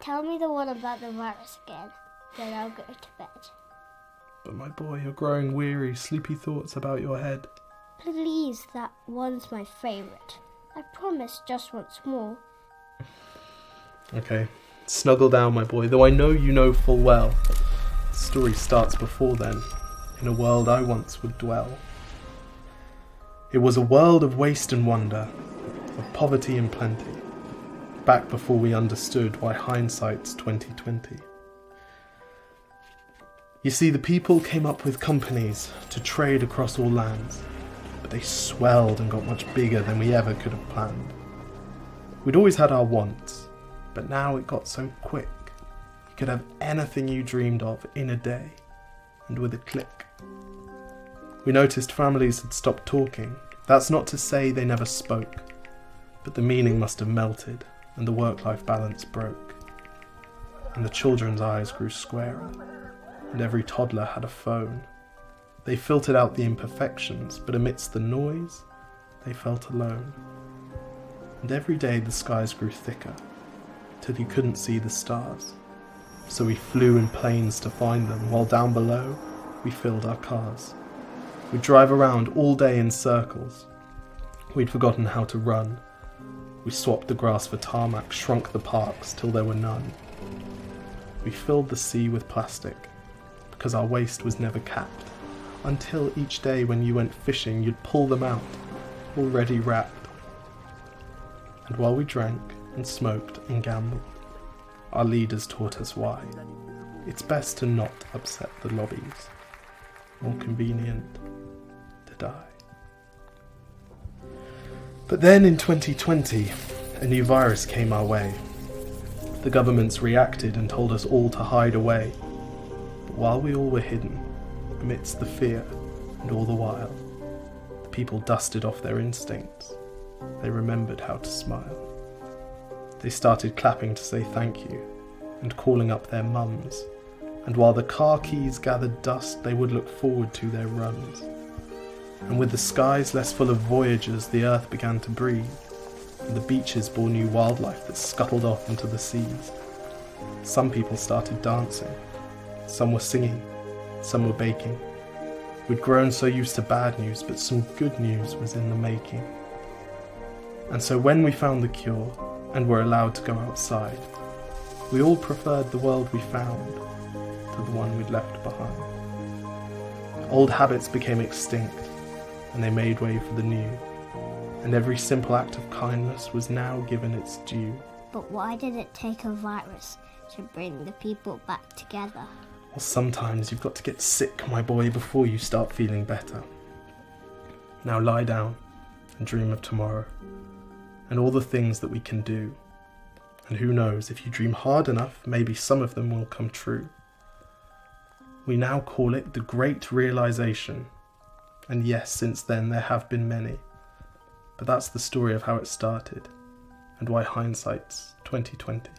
Tell me the one about the virus again, then I'll go to bed. But my boy, you're growing weary, sleepy thoughts about your head. Please, that one's my favourite. I promise just once more. Okay, snuggle down, my boy, though I know you know full well. The story starts before then, in a world I once would dwell. It was a world of waste and wonder, of poverty and plenty, back before we understood why hindsight's 2020. You see, the people came up with companies to trade across all lands, but they swelled and got much bigger than we ever could have planned. We'd always had our wants, but now it got so quick. You could have anything you dreamed of in a day, and with a click. We noticed families had stopped talking. That's not to say they never spoke, but the meaning must have melted, and the work-life balance broke. And the children's eyes grew squarer, and every toddler had a phone. They filtered out the imperfections, but amidst the noise, they felt alone. And every day the skies grew thicker, till you couldn't see the stars. So we flew in planes to find them, while down below, we filled our cars. We'd drive around all day in circles. We'd forgotten how to run. We swapped the grass for tarmac, shrunk the parks till there were none. We filled the sea with plastic, because our waste was never capped, until each day when you went fishing you'd pull them out, already wrapped. And while we drank and smoked and gambled, our leaders taught us why. It's best to not upset the lobbies. More convenient to die. But then in 2020, a new virus came our way. The governments reacted and told us all to hide away. But while we all were hidden, amidst the fear and all the while, the people dusted off their instincts. They remembered how to smile. They started clapping to say thank you and calling up their mums. And while the car keys gathered dust, they would look forward to their runs. And with the skies less full of voyagers, the earth began to breathe, and the beaches bore new wildlife that scuttled off into the seas. Some people started dancing, some were singing, some were baking. We'd grown so used to bad news, but some good news was in the making. And so when we found the cure, and were allowed to go outside, we all preferred the world we found to the one we'd left behind. Old habits became extinct, and they made way for the new, and every simple act of kindness was now given its due. But why did it take a virus to bring the people back together? Well, sometimes you've got to get sick, my boy, before you start feeling better. Now lie down and dream of tomorrow, and all the things that we can do. And who knows, if you dream hard enough, maybe some of them will come true. We now call it the Great Realization. And yes, since then there have been many. But that's the story of how it started, and why hindsight's 2020.